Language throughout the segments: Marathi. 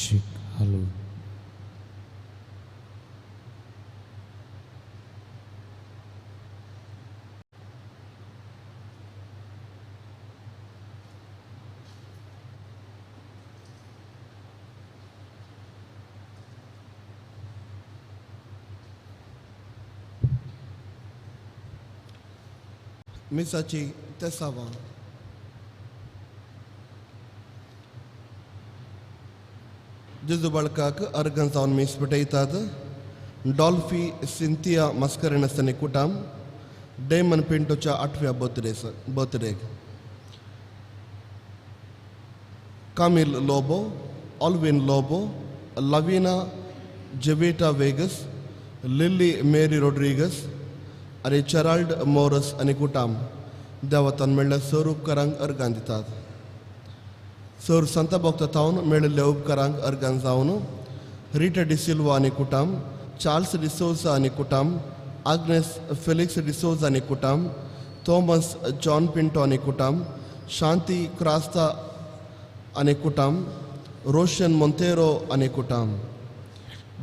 Chic Halu. Misaci Tesava. Juzubalkak Arganzaun Miss Potato, Dolphy Cynthia Mascarena Senekutam, Damon Pintocha Atvia birthday. Camille Lobo, Alvin Lobo, Lavina Javita Vegas, Lily Mary Rodriguez, आणि चराल्ड मोरस आणि कुटाम देवतान मेळ्ळ्या सर उपकारांक अर्गां दितात. सर संत भक्त थावन मेळिल्ल्या उपकारांक अर्गां जावन रिटा डिसिल्वा आनी कुटाम, चार्ल्स डिसोजा आनी कुटाम, आग्नेस फेलिक्स डिसोजा आनी कुटाम, थॉमस जॉन पिंटो आनी कुटाम, शांती क्रास्ता आनी कुटाम, रोशन मोंतेरो आनी कुटाम.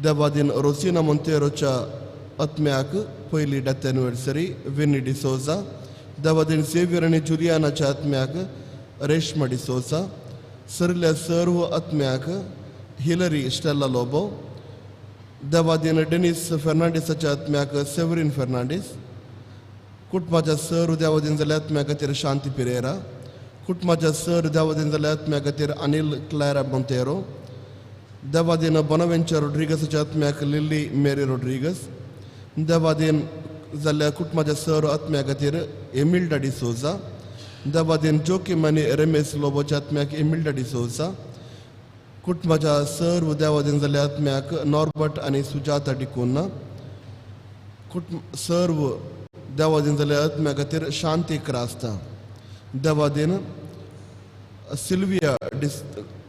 देवादीन रोसिना मोंतेरोच्या आत्म्याक पयली डेथ एनिवर्सरी विनी डिसोजा. देवादीन झेवियर आनी जुलियानाच्या आत्म्याक रेश्मा डिसोजा. सरिल्ल्या सर्व आत्म्याक हिलरी स्टेला लोबो. देवादीन डेनिस फेर्नांडीसाच्या आत्म्याक सेवरीन फेर्नांडीस. कुटुंबाच्या सर्व देवादीन जाल्ल्या आत्म्या खातीर शांती पिरेरा. कुटुंबाच्या सर्व देवादीन जाल्ल्या आत्म्या खातीर अनिल क्लॅरा मोंतेरो. देवादीन बोनावेंचर रोड्रिगसाच्या आत्म्याक लिली मेरी रोड्रिगस. देवादीन जाल्ल्या कुटुंबाच्या सर्व आत्म्या खातीर एमिल्डा डिसोजा. देवादीन जोकीम आनी रेमेस लोबोच्या आत्म्याक एमिल्डा डिसोजा. कुटुंबाच्या सर्व देवादीन जाल्ल्या आत्म्याक नॉर्बर्ट आनी सुजाता डिकोना. सर्व देवादीन जाल्ल्या आत्म्या खातीर शांती क्रास्ता. देवादीन सिल्विया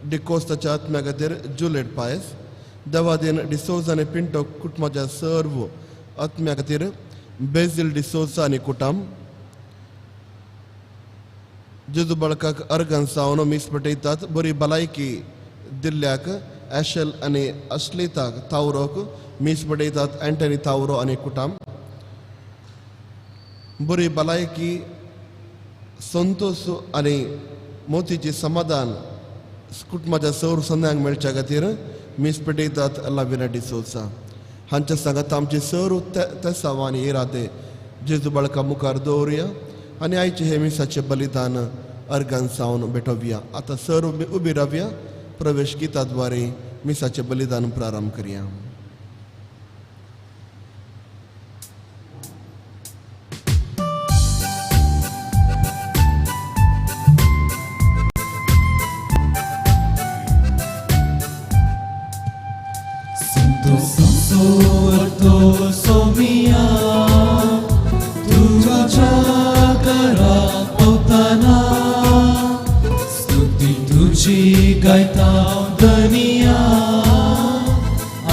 डिकोस्ताच्या आत्म्या खातीर जुलेट पायस. देवादीन डिसोजा आनी पिंटो कुटुंबाच्या सर्व आत्म्या खातीर बेजिल डिसोजा आनी कुटाम. जेजुबाळकाक अर्गां सावन मीस पटयतात. बरी भलायकी दिल्ल्याक ॲशल आनी अश्लिताक तावरोक मीस पटयतात. एंटनी तावरो आनी कुटाम. बरी भलायकी संतोष आनी मोतीची समाधान कुटुंबाच्या सौर संध्यांक मेळच्या खातीर मीस पटयतात. लाविना डिसोजा. हांच्या सांगात आमची सर्व तेसांव आनी इरादे जेजुबाळका मुखार दवरुया आनी आयचे हे मिसाचे बलिदान अर्गां सावन भेटोवया. आतां सर्व उबी रावया. प्रवेश गिताद्वारे मिसाचे बलिदान प्रारंभ करया. Ortoso mia, tua jagara pautana, stuti tuci gaitau dania,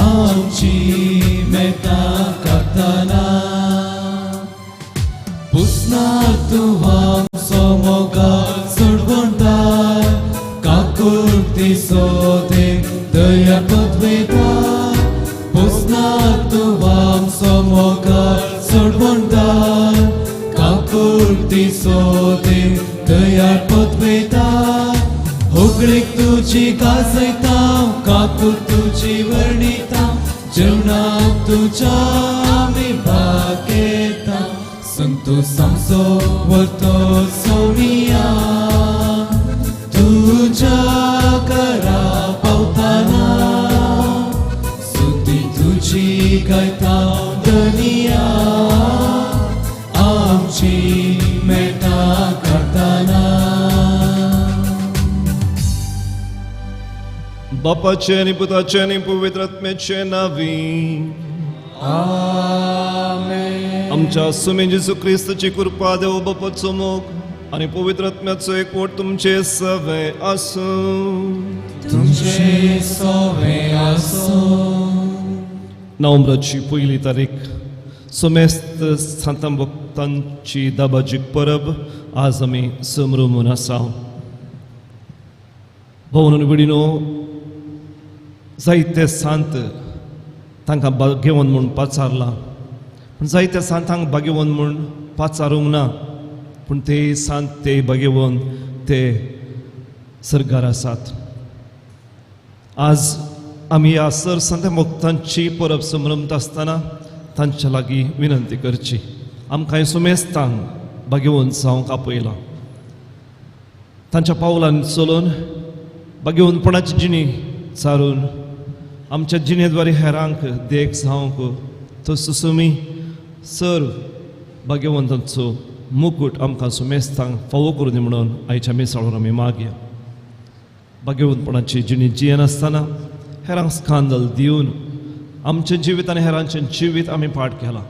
amci meta katana. Pusna tuam somogal surgontar, kakurti sode daya podveda. Pusnatuvam somogar survondar, kakurti sode dayar podvedar. Hugrik tuji gazaitam, kakur tuji varnitam, jeवनात तुझ्या मी भागेtam. संतो samso varto somiya, तुझ्या करा पावताना. तुझी गायताव दनिया, आमची मेटा करताना. बापाचे आणि पुताचे आणि पवित्र आत्म्याचे नावी. आमेन. आमच्या सुमे जेजू ख्रिस्ताची कृपा देव बापाचो मोग आणि पवित्र आत्म्याचो एकवट तुमचे सवे आसो. तुमचे सवे आसो. नोव्हेंबराची पहिली तारीख सोमेस्त संत भक्तांची दाबाजीक परब आज आमी समरून आसा. भोवन विडिनो जायते सांत तांकां भाग्यवन म्हूण पाचारला, पूण जायते सांत तांकां भाग्यवन म्हूण पाचारूंक ना, पूण ते सांत ते भाग्यवन ते सर्गार आसात. आज आमी ह्या सर संत मुक्तांची परब संभ्रमत आसतना तांच्या लागीं विनंती करची. आमकां सुमेस्तांक भाग्यवन जावंक आपयला. तांच्या पावलांनी चलून भाग्यवनपणाची जिणी चारून आमच्या जिणेद्वारे हेरांक देख जावंक तो सुसुमी सर भाग्यवंतांचो मुकूट आमकां सुमेस्तांक फावो करूं दी म्हणून आयच्या मिसाळार आमी मागया. भाग्यवंतपणाची जिणी जियेन आसतना हेरांक स्कांदल दिवन आमचें जिवीत आनी हेरांचें जिवीत आमी पाठ केलां.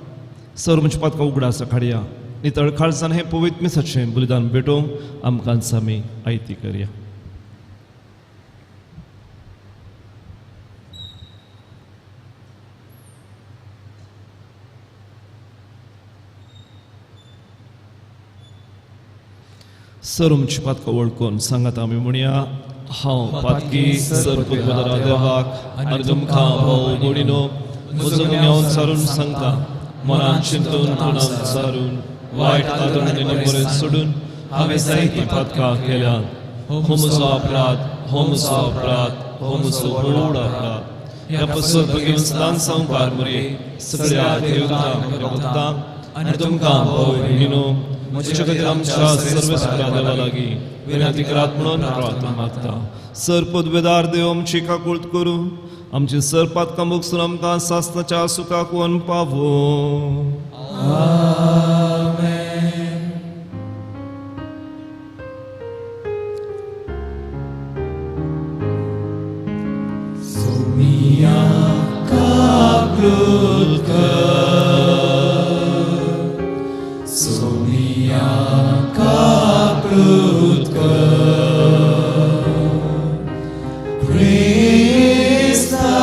सर म्हणजे पातका उगडास काडया. नितळ काळजान हें पवित्र मिसाचें बलिदान भेटोवंक आमकां आमी आयती करया. सर म्हणजे पातका वळखून सांगात आमी म्हणया, हांव पातकी सर पुदरा देवाक आनी तुमकां भाव भयणीनो म्हजो गुन्यांव चारून सांगता. मनान चिंतून तोंडान चारून वायट आदोळणी बरें सोडून हांवें जायतीं पातकां केल्यात. हो म्हजो अपराध, हो म्हजो अपराध, हो म्हजो व्हड अपराध. ह्या पसत बेगीन स्नान संवकार मरे सगळ्या देवतांक भक्तांक आनी तुमकां भाव भयणीनो म्हजे खातीर आमच्या सर्वेस्परा देवा लागीं विनंती करात म्हणून प्रार्थना मागता. सर पदवेदार देव आमची काकूळट करूं. आमची सर पातकां मुगसून आमकां सासणाच्या सुखाक वन पावो. Soumia kakrut Krista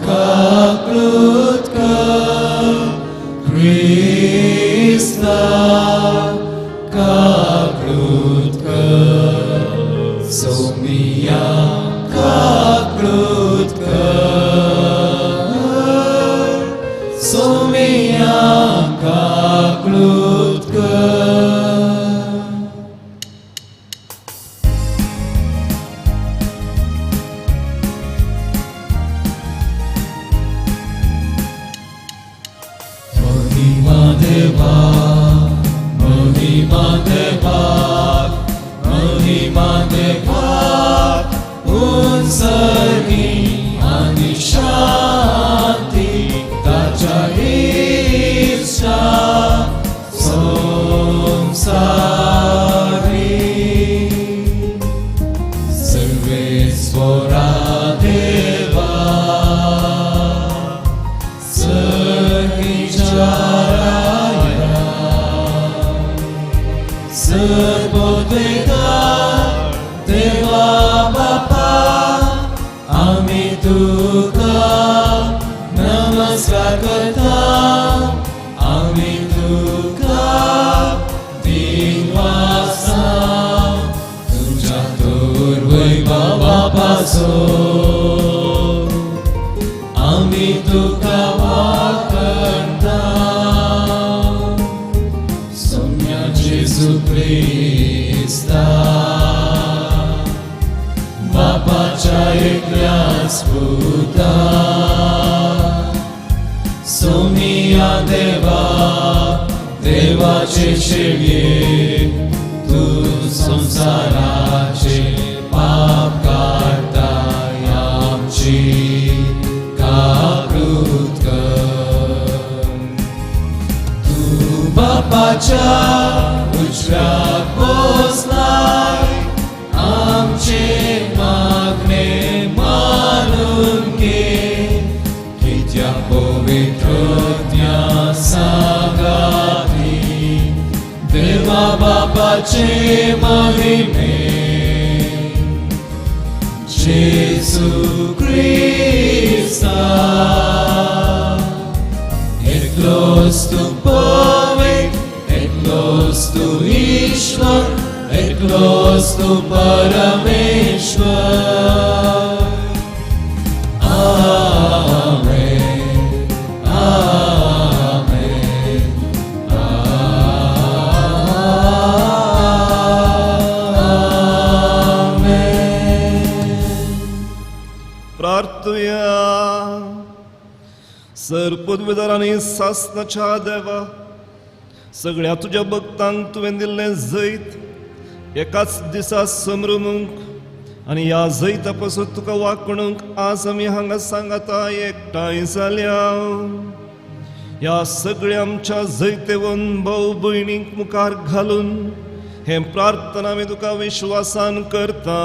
kakrut Krista kakrut Soumia kakrut Soumia kakrut देवाचे शेळये तू संसाराचे पाप काढताय आमची काकृत कर. तू बापाच्या उजव्याक बसलाय आमचे मागणे मानून घे. कित्या पवित्रज्ञा सांगाती देवा बापाचे महिमे. जेसू ख्रिस्ता एकलोच तू पवित्र, एकलोच तू ईश्वर, एकलोच तू परमेश्वर. सुबेदार आनी सासनाच्या देवा, सगळ्या तुझ्या भक्तांक तुवें दिल्लें जैत एकाच दिसा समरुमूंक आनी ह्या जैता पासून तुका वाखणूंक आज आमी हांगा सांगाता एकठांय जाल्या. ह्या सगळ्या आमच्या जैतेवन भाऊ भयणींक मुखार घालून हे प्रार्थना आमी तुका विश्वासान करता.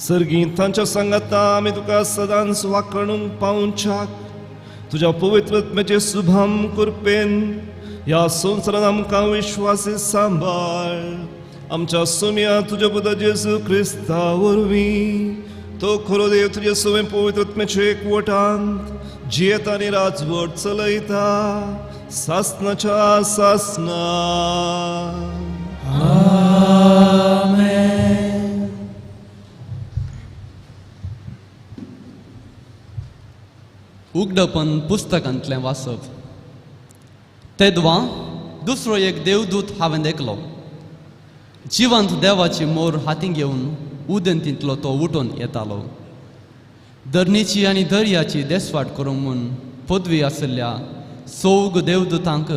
सर्गीं तांच्या सांगाता आमी तुका सदांच वाखणूंक पावच्याक तुज्या पवित्र आत्म्याचे शुभाम कृपेन ह्या संवसारान आमकां विश्वासी सांबाळ. आमच्या सोम्या तुज्या पुता जेजू क्रिस्ता वरवीं तो खरो देव तुजे सवय पवित्र आत्म्याचे एकवटांत जियेत आनी राजवट चलयता सासनाच्या सासना. आमेन. उगडपण पुस्तकांतलें वाचप. तेदवा दुसरो एक देवदूत हांवें देखलो. जिवंत देवाची मोर हातीन घेवन उदंतींतलो तो उठून येतालो. धरणीची आनी दर्याची देसवाट करूंक म्हूण पदवी आशिल्ल्या सौग देवदूतांक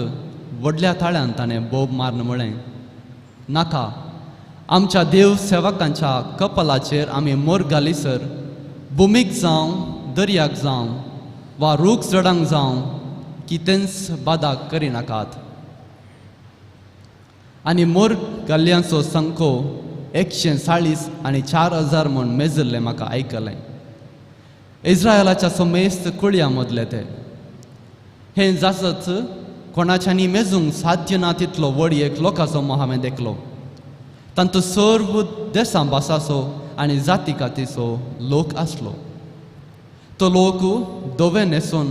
व्हडल्या ताळ्यान ताणें बोब मारन म्हळें, नाका, आमच्या देव सेवकांच्या कपलाचेर आमी मोर घालीसर भुमीक जावं दर्याक जावं वा रूख झाडांक जावं कितेंच बादाक करिनाकात. आनी मोर गल्ल्यांचो संख्यो 140 आनी 4000 म्हूण मेजल्लें म्हाका आयकलें. इस्रायलाच्या समेस्त कुळयां मदले ते. हें जासत कोणाच्यांनी मेजूंक साध्य ना तितलो व्हड एक लोकांचो हांवें देखलो. तांचो सर्व देसां भासाचो आनी जाती कातीचो लोक आसलो. तो लोक दोवे न्हेसून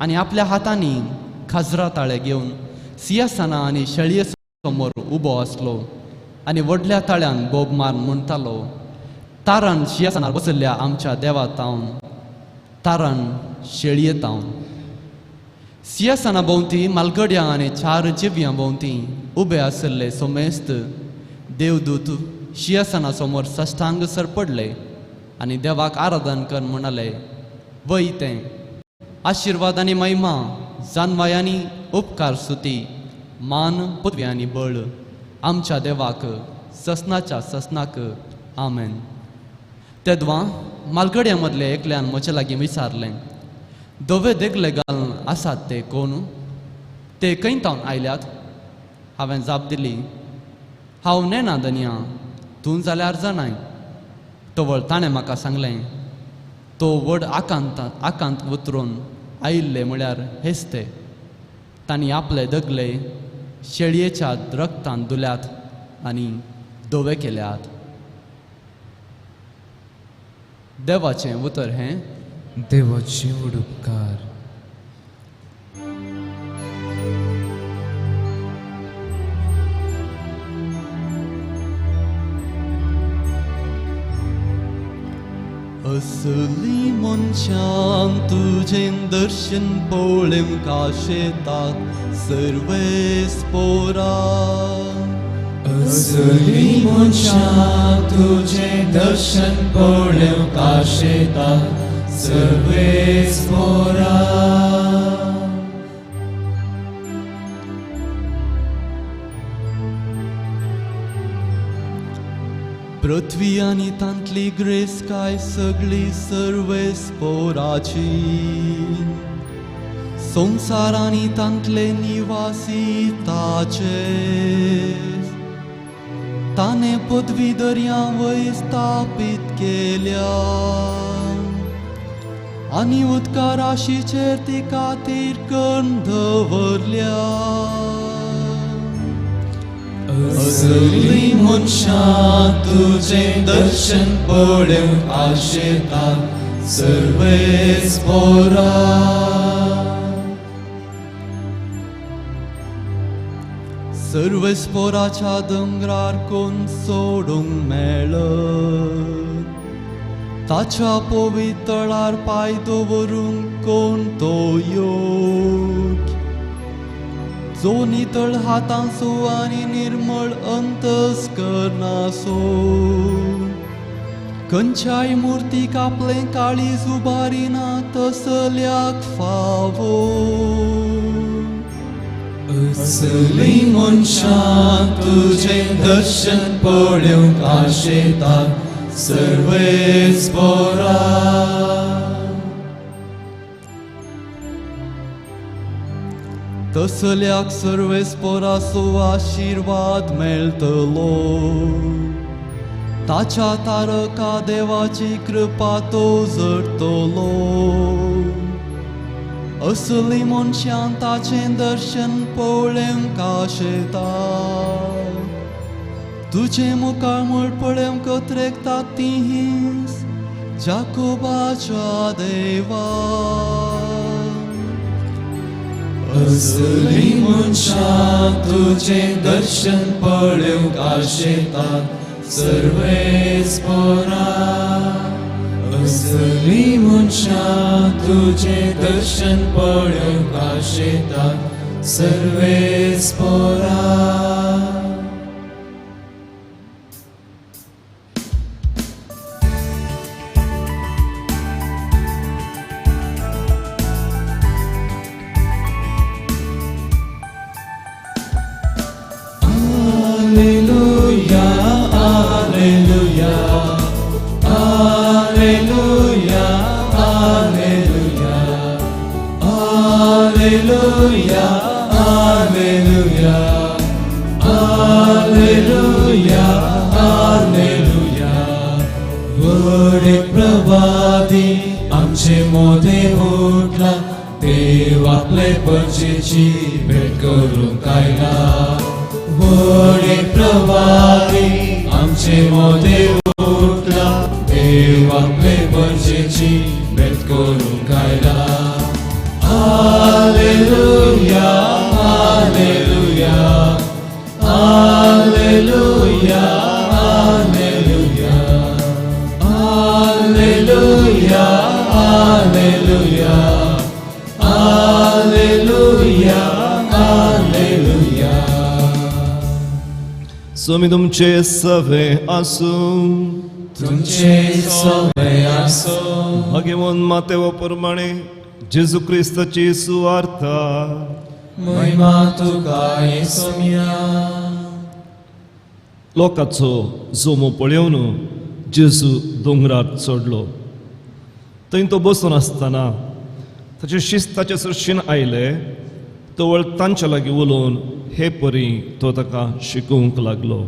आनी आपल्या हातांनी खाजरा ताळे घेवन सिंहासनां आनी शेळये समोर उबो आसलो आनी व्हडल्या ताळ्यान बोब मार म्हणटालो, तारण सिंहासनार बसयल्ल्या आमच्या देवा तावन, तारण शेळये तावन. सिंहासना भोंवती मालगड्यां आनी 4 जिव्यां भोंवती उबे आशिल्ले समेस्त देवदूत सिंहासना समोर साश्टांग सरपडले आनी देवाक आराधन कर म्हणाले, वयते आशिर्वाद आनी महिमा, जानवाय आनी उपकार स्तुती, मान पदवी आनी बळ आमच्या देवाक ससनाच्या ससनाक. आमेन. तेदवा मालगड्यां मदले एकल्यान म्हजे लागीं विचारलें, दोवे देगले घालून आसात ते कोण? ते खंयतावन आयल्यात? हांवें जाप दिली, हांव नेना दनया, तूं जाल्यार जाणाय. तवळ ताणें म्हाका सांगलें, तो व्हड आकांत उतरून आयिल्ले म्हळ्यार हेच ते. तांणी आपले दगले शेळयेच्या रक्तान धुल्यात आनी दोवे केल्यात. देवाचें उतर हें. देवाची उपकार. असली मनशान तुझें दर्शन पळोवंक काशेतात सर्वेस पोरा. असली मनशां तुझें दर्शन पळोवंक आशेतात सर्वेस पोरा. पृथ्वी आनी तांतली ग्रेस काय सगळी सर्वेस पोराची. संसार आनी तांतले निवासी ताचे. ताने पदवी दर्या वयर स्थापीत केल्या आनी उदका राशीचेर ती खातीर कर्ण दवरल्या. असली मनशां तुझें दर्शन पळोवंक आशेतात सर्वेस पोरा. सर्वेस पोराच्या दोंगरार कोण सोडूंक मेळत. ताच्या पवितळार पाय दवरूंक कोण तो योग्य. जो नितळ हातांचो आनी निर्मळ अंतस्करणाचो खंयच्याय मुर्तीक आपले काळीज उबारिना तसल्याक फावो असली मनशां तुझें दर्शन पळोवंक आशेतात सर्वेच बरा तसल्याक सर्वेस्पराचो आशीर्वाद मेळटलो ताच्या तारका देवाची कृपा तो जरतलो असली मनशां ताचें दर्शन पळोवंक आशेता तुझे मुखार म्हळ पळोवंक कत्रेकतात तीच जाकोबाच्या देवा असली मनशां तुझें दर्शन पळोवंक आशेतात सर्वेच बरा असली मनशां तुझें दर्शन पळोवंक आशेतात सर्वेच बरा प्रभादी आमचे मोदे उठला देव आपले परचेची भेट करूंक आयला व्हडे प्रभादी आमचे मोदे उठला देव आपले परचेची भेट करूंक आयला hallelujah hallelujah hallelujah Alleluia, Alleluia, Alleluia, Alleluia. स्वामी तुमचे सवे आसूं तुमचे सवे आसूं भगवान मातेव प्रमाणे जेजू क्रिस्ताची सुवार्थ महिमा तुका येसुया लोकांचो जोमो पळोवन जेजू दोंगरार चडलो थंय तो बसून आसतना ताचे शिस्ताचे सृश्टीन आयले तवळ तांच्या लागीं उलोवन हे परी तो ताका शिकोवंक लागलो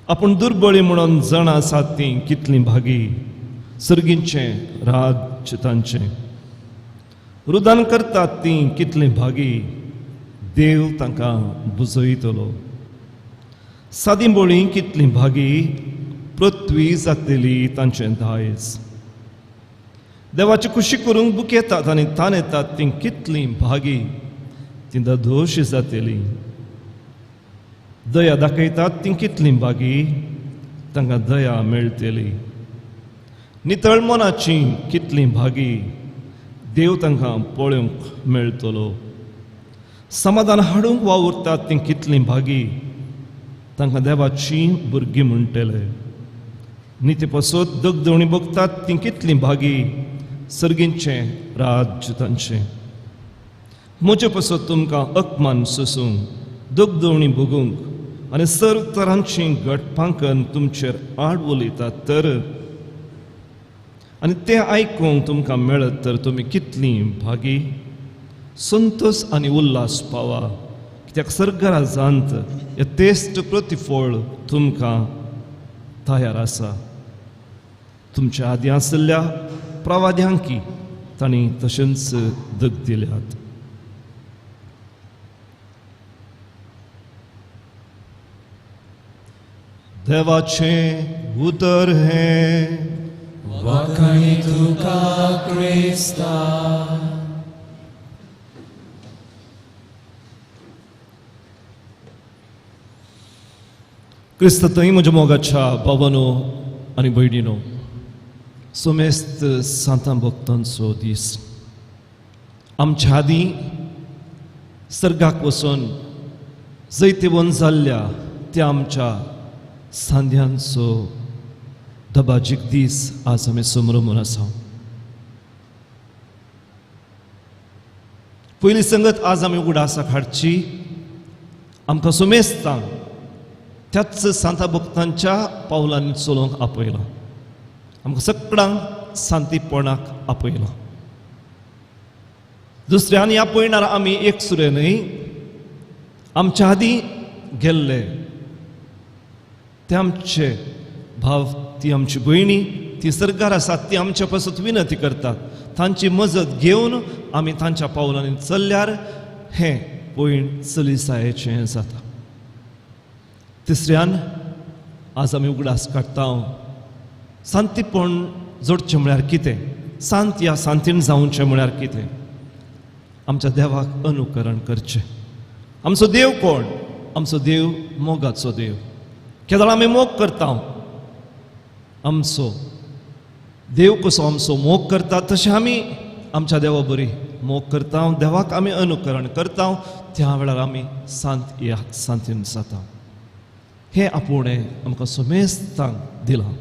आपूण दुर्बळी म्हणून जाणा आसात ती कितलीं भागी सर्गींचें राज्य तांचें रुदान करतात ती कितलीं भागी देव तांकां बुजयतलो सादी बोळी कितलीं भागी पृथ्वी जातली तांचें दायज देवाची खुशी करूंक दूख येतात आनी तान येतात ती कितलीं भागी ती दोशी जातली दया दाखयतात ती कितलीं भागी तांकां दया मेळटली नितळ मनाची कितलीं भागी देव तांकां पळोवंक मेळटलो समाधान हाडूंक वावुरतात ती कितलीं भागी तांकां देवाची भुरगीं म्हणटले निते पासत दगदवणी बगतात ती कितलीं भागी सर्गींचें राज्य तांचें म्हजे पासत तुमकां अपमान सोसूंक दगदवणी भोगूंक आनी सर्व तरांची घटपांकन तुमचेर आड उलयतात तर आनी तें आयकूंक तुमकां मेळत तर तुमी कितलीं भागी संतोश आनी उल्हास पावा कित्याक सर्गा राजांत हे तेस्त प्रतिफळ तुमकां तयार आसा तुमच्या आदी आसल्या प्रवाद्यांकी तांणी तशेंच दग दिल्यात देवाचें उतर हें वखणी तुका क्रिस्ता क्रिस्त थंय म्हज्या मोगाच्या भावानो आनी भयणीनो सोमेस्त सांतां भक्तांचो दीस आमच्या आदी सर्गाक वचून जैते वन जाल्ल्या त्या आमच्या सांध्यांचो दबाजीक दीस आज आमी समोरून आसा. पयली संगत आज आमी उगडासाक हाडची. आमकां सुमेस्तां त्याच सांता भक्तांच्या पावलांनी चलोवंक आपयलां. आमकां सगळ्यांक शांतीपणाक आपयलां. दुसऱ्यान ह्या पळयणार आमी एक सुरेनय आमच्या आदीं गेल्ले ते आमचे भाव, ती आमची भयणी, ती सरकार आसात, ती आमच्या पासून विनंती करतात. तांची मजत घेवन आमी तांच्या पावलांनी चल्ल्यार हें पयण चलिसायेचें जाता. तिसऱ्यान आज आमी उगडास काडटा. शांतीपण जोडचें म्हळ्यार कितें? शांत ह्या शांतीन जावचें म्हळ्यार कितें? आमच्या देवाक अनुकरण करचें. आमचो देव कोण? आमचो देव मोगाचो देव. केदळ आमी मोग करता. आमचो देव कसो आमचो मोग करता तशें आमी आमच्या देवा बरी मोग करता. देवाक आमी अनुकरण करता. त्या वेळार आमी शांत ह्या शांतीन जाता. हें आपुणें आमकां सुमेस्तांक दिलां.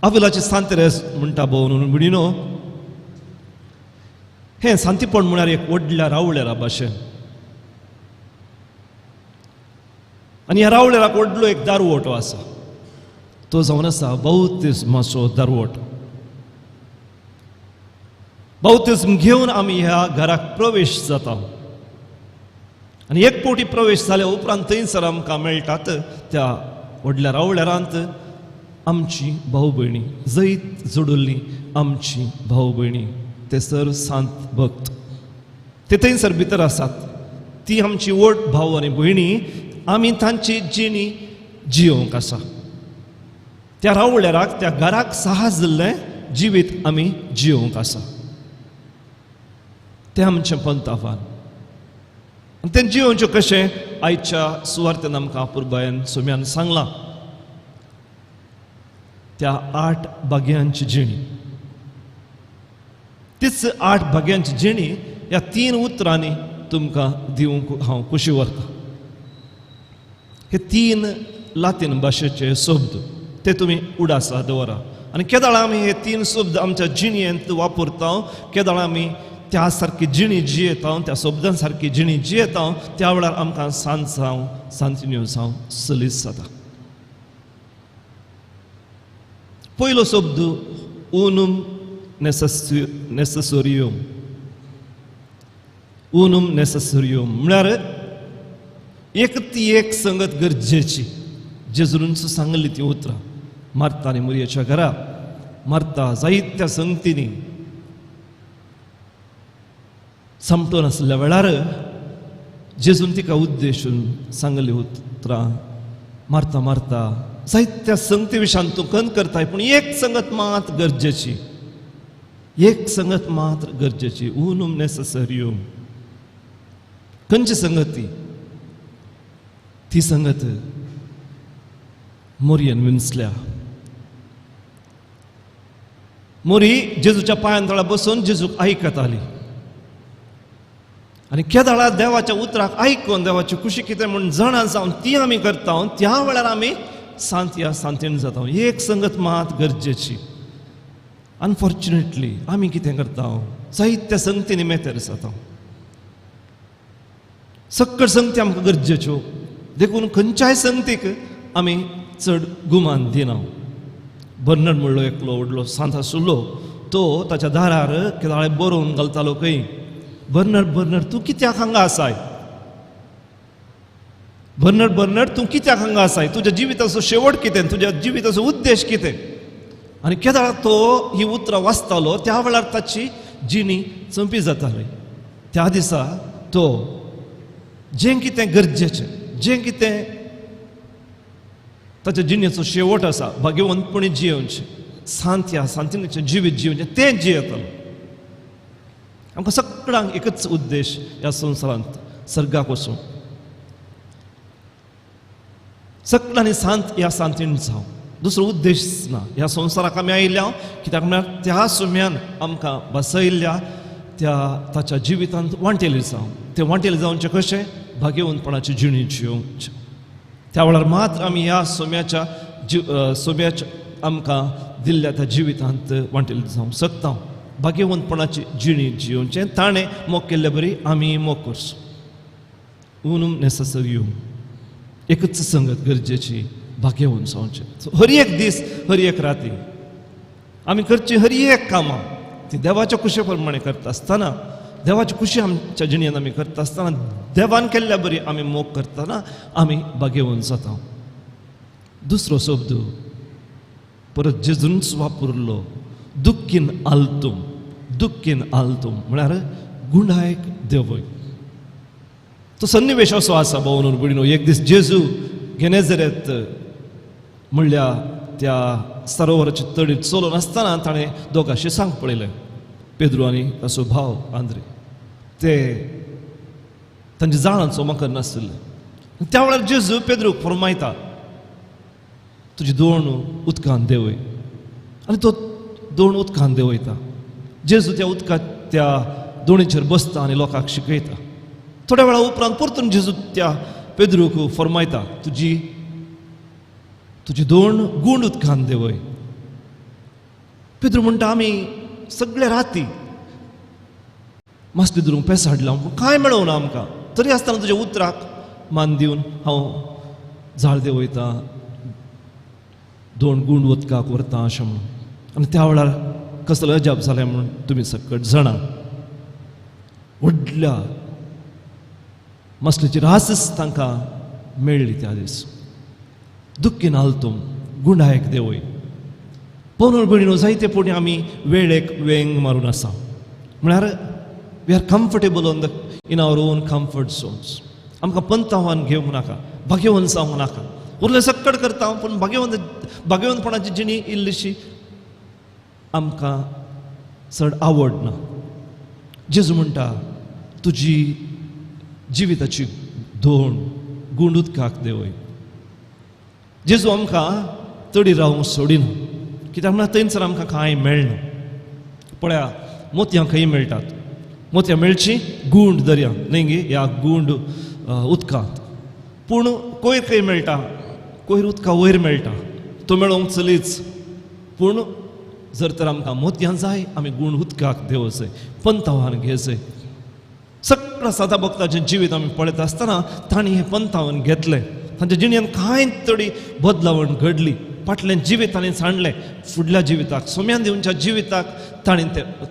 आविलाची सांतरेस म्हणटा भोंवून बिडिनो, हें शांतीपण म्हळ्यार एक व्हडल्या रावळेरा भाशेन. आनी ह्या रावळेराक व्हडलो एक दारवटो आसा. तो जावन आसा बौतिस्माचो दारवट. बौतिस्म घेवन आमी ह्या घराक प्रवेश जाता. आनी एक फावटी प्रवेश जाल्या उपरांत थंयसर आमकां मेळटात त्या व्हडल्या रावळेरांत आमची भाव भयणी, जैत जोडिल्ली आमची भाव भयणी, ते सर सांत भक्त, ते थंयसर भितर आसात. ती आमची व्हड भाव आनी भयणी. आमी तांची जिणी जियोंक आसा. त्या रावळेराक, त्या घराक साहजिल्लें जिवीत आमी जियोंक आसा. तें आमचें पंत आव्हान. तें जियोवचें कशें? आयच्या सुवार्थेन आमकां पुरबायन सोम्यान सांगलां. त्या 8 भाग्यांची जिणी, तीच 8 भाग्यांची जिणी ह्या 3 उतरांनी तुमकां दिवंक हांव कुशी व्हरतां. हे 3 लातीन भाशेचे शब्द ते तुमी उडासा दवरा. आनी केदाळ आमी हे 3 शब्द आमच्या जिणयेंत वापरता. केदाळ आमी त्या सारकी जिणी जियेता, त्या शब्दां सारकी जिणी जियेता. त्या वेळार आमकां शांत जावं, शांतीन जावं सलीस जाता. पयलो शब्द unum necessarium. unum necessarium म्हळ्यार एक ती एक संगत गरजेची. जेजून सांगली ती उतरां. मार्ता आनी मरियाच्या घरा मार्ता जायत्या संगतींनी समटोन आसल्या वेळार जेजून तिका उद्देशून सांगली उतरां, मार्ता मार्ता, जायत्या संगती विशयान तूं खंत करताय, पूण एक संगत मात गरजेची. एक संगत मात्र गरजेची. unum necessarium. खंयची संगती? ती संगत मोरयेन विंचल्या. मोरी जेजूच्या पांयां तळा बसून जेजूक आयकताली. आनी केदाळा देवाच्या उतराक आयकून देवाची खुशी कितें म्हूण जाणा जावन ती आमी करता. त्या वेळार आमी शांत ह्या शांतीन जाता. एक संगत मात गरजेची. अनफॉर्च्युनेटली आमी कितें करता? जायत्या संगतींनी मेतेर जाता. सक्कळ संगती आमकां गरजेच्यो, देखून खंयच्याय संगतीक आमी चड गुमान दिना. बर्नर्ड म्हणलो एकलो व्हडलो सांत आशिल्लो, तो ताच्या दारार केदाळे बरोवन घालतालो खंय, बर्नर्ड बर्नर्ड तूं कित्याक हांगा आसाय? बर्नर्ड बर्नर्ड तूं कित्याक हांगा आसाय? तुज्या जिविताचो शेवट कितें? तुज्या जिविताचो उद्देश कितें? आनी केदाळ तो ही उतरां वाचतालो त्या वेळार ताची जिणी चंपी जाताली. त्या दिसा तो जें कितें गरजेचें, जें कितें ताच्या जिणेचो शेवट आसा, भाग्यवंतपणी जियोवचें, शांत ह्या शांतीचें जिवीत जियोवचें, तें जियेतालो. आमकां सगळ्यांक एकच उद्देश ह्या संवसारांत, सर्गाक वचून सगळ्यांनी शांत ह्या शांतीन जावं. दुसरो उद्देश ना. ह्या संवसाराक आमी आयल्या कित्याक म्हळ्यार त्या सुम्यान आमकां बसयल्ल्या त्या ताच्या जिवितांत वांटेली जावं. तें वांटेली जावचें कशें? भाग्यवंतपणाची जिणी जियोवचें. त्या वेळार मात्र आमी ह्या सोम्याच्या आमकां दिल्ल्या त्या जिवितांत वांटिल्लें जावंक शकता. भाग्यवंतपणाची जिणी जिवचें ताणें मोग केल्ले बरी आमी मोग करचो. unum necessarium एकच संगत गरजेची भाग्यवंत जावचें. हर एक दीस हर एक राती आमी करची हर एक कामां ती देवाच्या कुशे प्रमाणे करता आसतना, देवाची कुशी आमच्या जिणेंत आमी करता आसतना, देवान केल्ल्या बरी आमी मोग करतना आमी भाग्यवंत जाता. दुसरो शब्द परत जेजूनच वापरलो, दुख्खीन आलतूम. दुख्खीन आलतूम म्हळ्यार गुंडायक देवय. तो सन्निवेश असो आसा भावनो भयणीनो. एक दीस जेजू गेनेझारेत म्हणल्या त्या सरोवराची तडीर चलोवन आसतना ताणें दोगा शिसांक पळयलें, पेद्रू आनी ताचो भाव आंद्रे. ते तांचे जाळांचो मकर नासले. त्या वेळार जेजू पेद्रूक फरमायता, तुजी दोण उदकांत देंवय. आनी तो दोण उदकांत देंवयता. जेजू त्या उदकांत त्या दोणीचेर बसता आनी लोकांक शिकयता. थोड्या वेळा उपरांत परतून जेजू त्या पेद्रूक फरमायता, तुजी दोण गूंड उदकांत देंवय. पेद्रू म्हणटा, आमी सगळे राती मास्ती धरून पेसाडला, पूण कांय मेळों ना आमकां. तरी आसतना तुज्या उतराक मान दिवन हांव झाड देंवयता, दोन गूंड उदकाक व्हरता अशें म्हणून. आनी त्या वेळार कसलो अजाप जालें म्हणून तुमी सकट जाणा. व्हडल्या मसलेची रासच तांकां मेळ्ळी त्या दीस. दुख्खीन आलतूम गुंडायक देवय. पळोवन भयणीनो, जायते फावटी आमी वेळेक वेंग मारून आसा. म्हळ्यार we are comfortable in our own comfort zones. आमकां पंतावान घेवंक नाका, भाग्यवंत जावंक नाका. उरलें सक्कड करता पूण भाग्यवंतपणाची जिणी इल्लीशी आमकां चड आवड ना. जेजू म्हणटा, तुजी जिविताची दोण गूंड उदकाक देंवय. जेजू आमकां तडी रावंक सोडिना, कित्याक म्हळ्यार थंयसर आमकां कांय मेळना. पळया, मोतयां खंय मेळटात. मोतयां मेळची गूंड दर्यांत, न्हय गे, ह्या गूंड उदकांत. पूण कोयर खंय मेळटा, कोयर उदका वयर मेळटा. तो मेळोंक चलीच. पूण जर तर आमकां मोतयां जाय, आमी गूंड उदकाक देंवचय, पंतावान घेवचय. सगळ्या सादा भक्ताचें जिवीत आमी पळयत आसतना तांणी हें पंतावन घेतलें. तांच्या जिणेंत कांय तरी बदलावण घडली. फाटलें जिवीत तांणी सांडलें, फुडल्या जिविताक, सोम्यान देवच्या जिविताक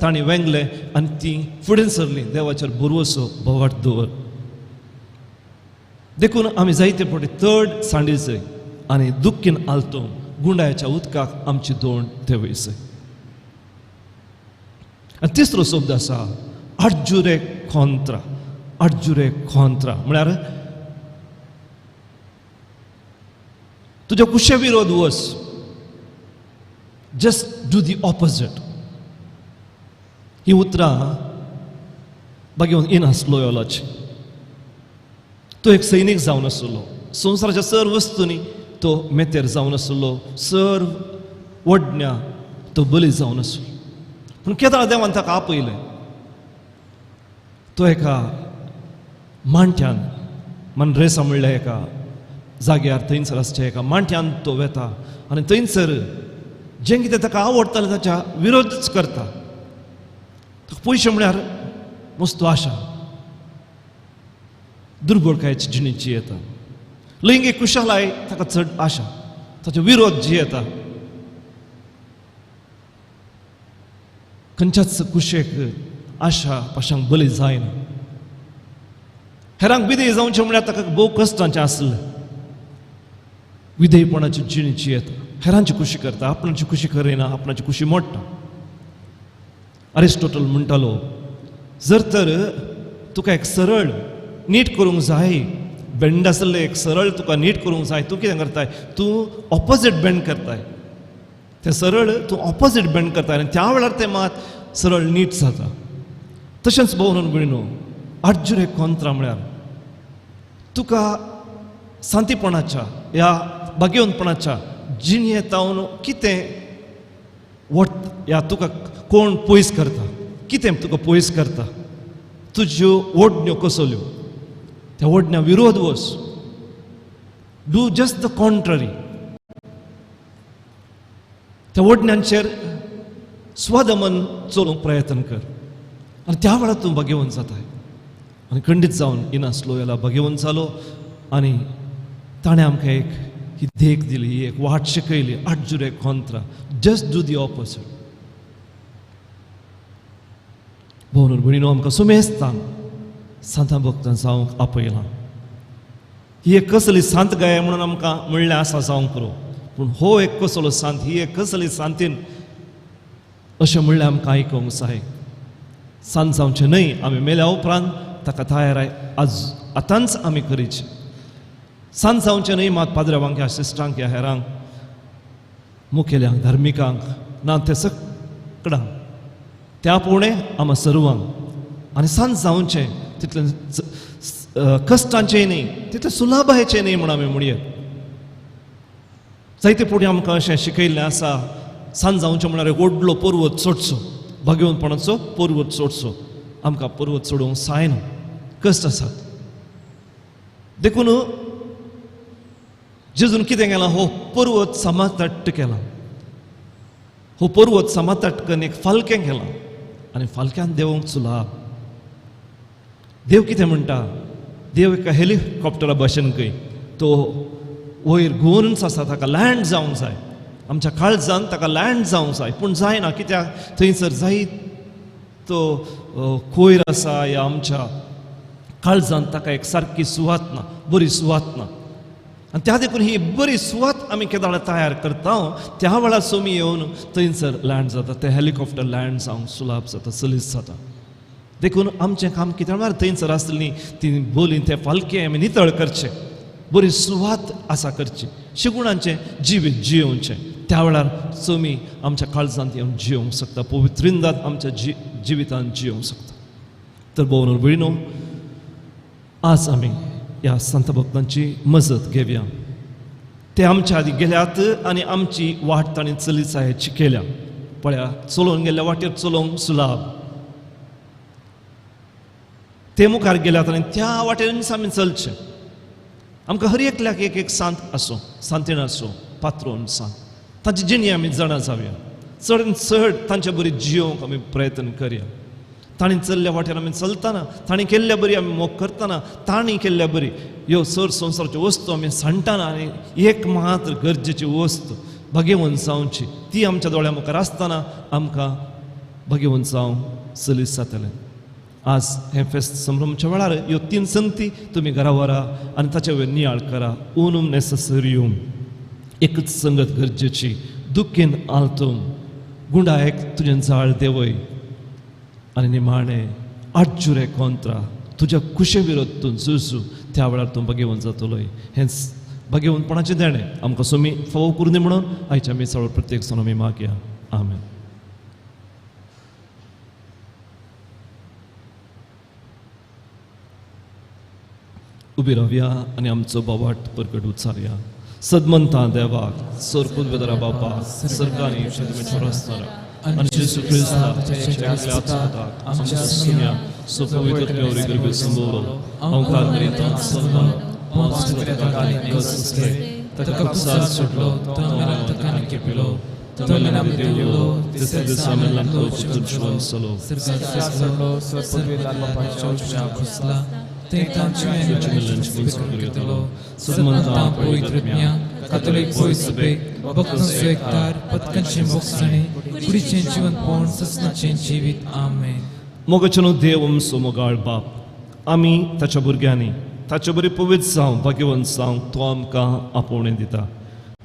तांणी वेंगलें आनी ती फुडें सरलीं. देवाचेर भरवोसो बोवाट दवर. देखून आमी जायते फावटी तड सांडिचय आनी दुख्खीन आलतूम गुंडायच्या उदकाक आमची दोण देंवयचय. आनी तिसरो शब्द आसा आडजुरे कॉन्त्रा. आडजुरे कॉन्त्रा म्हळ्यार तुज्या कुशे विरोध वच. Just do the opposite. ही उतरां भाग्यवंत इनास लोयोलाची. तो एक सैनीक जावन आसलो. संवसाराच्या सर्व वस्तूंनी तो मेतेर जावन आसलो. सर्व वडण्या तो बली जावन आसलो. पूण केदार देवान ताका आपयलें. तो एका मांट्यान, मनरेसा म्हणल्या एका जाग्यार थंयसर आसच्या एका मांट्यान तो वेता आनी थंयसर जें कितें ताका आवडटालें ताच्या विरोधच करता. ताका पयशे म्हळ्यार मस्त आशा, दुर्बळकायेची जिणेची येता. लैंगीक कुशलाय ताका चड आशा, ताचो विरोध जी येता. खंयच्याच कुशेक आशा पाशांक बली जायना. हेरांक विधेय जावचें म्हळ्यार ताका भोव कश्टाचें आसलें. विधेयपणाची जिणेची येता. हेरांची खुशी करता, आपणाची खुशी करिना, आपणाची खुशी मोडटा. अरिस्टोटल म्हणटालो, जर तर तुका एक सरळ नीट करूंक जाय, बेंड आसलें एक सरळ तुका नीट करूंक जाय, तूं कितें करताय? तूं ऑपोजीट बेंड करताय. तें सरळ तूं ऑपोजीट बेंड करताय आनी त्या वेळार तें मात सरळ नीट जाता. तशेंच भोवून भयणीनो, आडजुरे कॉन्त्रा म्हळ्यार तुका शांतीपणाच्या ह्या भाग्यवंतपणाच्या जिणेंतावन कितें या तुका कोण पयस करता, कितें तुका पयस करता, तुज्यो ओडण्यो कसल्यो, त्या ओडण्या विरोध वच. Do just the contrary. त्या ओडण्यांचेर स्वदमन चलोवंक प्रयत्न कर आनी त्या वेळार तूं भाग्यवंत जाताय आनी खंडीत जावन इनासलो याला भाग्यवंत जालो आनी ताणें आमकां एक ही देख दिली, ही एक वाट शिकयली, आठजुरे कोंत्रा, जस्ट डू दी ऑपोजीट. भोवून भयणीनो आमकां सुमेस्तान सांतां भक्तां जावंक आपयलां. ही एक कसली सांत गाय म्हणून आमकां म्हणलें आसा जावंक पुरो, पूण हो एक कसलो सांत, ही एक कसली सांतीन अशें म्हणलें आमकां आयकूंक जाय. सांत जावचें न्हय, आमी मेल्या उपरांत ताका तयाराय आतांच आमी करीची. सांत जावचें न्हय मात पाद्रवांक ह्या सिस्टांक ह्या हेरांक मुखेल्यांक धार्मिकांक ना ते सगळ्यांक त्या पुणे आमा सर्वांक. आनी सांत जावचें तितलें कश्टांचें न्ही, तितलें सुलाभायचें न्ही म्हूण आमी म्हणया. जायते फुडें आमकां अशें शिकयल्लें आसा, सांत जावचें म्हळ्यार एक व्हडलो पर्वत सोडचो, भाग्यवंतपणाचो पर्वत सोडचो. आमकां पर्वत सोडूंक जायना, कश्ट आसात. देखून जेजून कितें केलां, हो पर्वत समातट्ट केला, हो पर्वत समातट्ट करून एक फालकें केलां आनी फालक्यान देवूंक सुलाभ. देव कितें म्हणटा, देव एका हेलिकॉप्टरा भशेन खंय तो वयर घुंवरूच आसा, ताका लँड जावंक जाय, आमच्या काळजान ताका लँड जावंक जाय, पूण जायना. कित्याक थंयसर जायत तो कोयर आसा, या आमच्या काळजान ताका एक सारकी सुवात ना, बरी सुवात ना. आनी त्या देखून ही बरी सुवात आमी केदाळ तयार करता, त्या वेळार सोमी येवन थंयसर लँड जाता, ते हेलिकॉप्टर लँड जावंक सुलाभ जाता, सलीस जाता. देखून आमचें काम कितें म्हळ्यार थंयसर आसली ती बोली ते फालके आमी नितळ करचे, बरी सुवात आसा करची, शिगुणांचें जिवीत जियोवचें. त्या वेळार सोमी आमच्या काळजांत येवन जियोवंक शकता, पवित्रिंदात आमच्या जिवितांत जियोवंक शकता. तर भोवनो भयणो, आज आमी ह्या संत भक्तांची मजत घेवया. ते आमच्या आदी गेल्यात आनी आमची वाट तांणी चली जायची केल्या. पळया, चलोवन गेल्ल्या वाटेर चलोवंक सुलाभ. ते मुखार गेल्यात आनी त्या वाटेनच आमी चलचें. आमकां हर एकल्याक एक एक सांत आसूं, सांतीण आसूं, पात्रोन सांत, तांची जिणी आमी जाणा जावया. चड चड तांचे बरी जियोवंक आमी प्रयत्न करया. तांणी चल्ल्या वाटेर आमी चलतना, तांणी केल्ल्या बरी आमी मोग करतना, तांणी केल्ल्या बरी ह्यो सर संवसाराच्यो वस्तू आमी सांडटाना, आनी एक मात्र गरजेची वस्त भाग्यवंत जावची, ती आमच्या दोळ्या मुखार आसतना आमकां भाग्यवंत जावंक सलीस जातलें. आज हे फेस्त संभ्रमच्या वेळार ह्यो 3 संगती तुमी घरा व्हरा आनी ताचे वयर नियाळ करा. ऊनूम नेसेसरियूम, एकच संगत गरजेची, दुख्खीन आलतूम, गुंडायक तुजें जाळ देवय आनी निमाणें आठजुरे कोंत्रा तुज्या कुशे विरोध तूं झुजू. त्या वेळार तूं भाग्यवंत जातलोय. हेंच भाग्यवंतपणाचें देणें आमकां सोमी फावो करूं दी म्हणून आयच्या मिसाळ प्रत्येक सण आमी मागया. आमेन. उबी रावया आनी आमचो बोवाट परगट उच्चारया. सदमंता देवाक, सोरपूत बेदरा बापाक, सरकानी आसतना आनी जेसू क्रिस्ताक आमच्या सुम्या सो पवित्र गौरी गर्भे संभोवलो ओंकार करीत सन्मान पोंच प्रकारान कसले तका सार सुटलो तो मेला तकान केपिलो तो मेला देवलो तिसरे दिसा मेला तो चितुन सलो सरसलो स्वपवित्र बापाच्या उच्या बसला ते तांच्या मेलंच विस्करितलो सन्मानता पवित्रज्ञा कॅथोलिक पोइसबे भक्त स्वेकार पत्कनचे मोक्षणे पुढीचे जीवन पोण ससनाचे जीवित आमेन. मोगाचनो देवम सोमोगाळ बाप, आमी ताच्या भुरग्यांनी ताचे बरी पवित्र जावं भाग्यवंत जावंक तो आमकां आपोवणें दिता.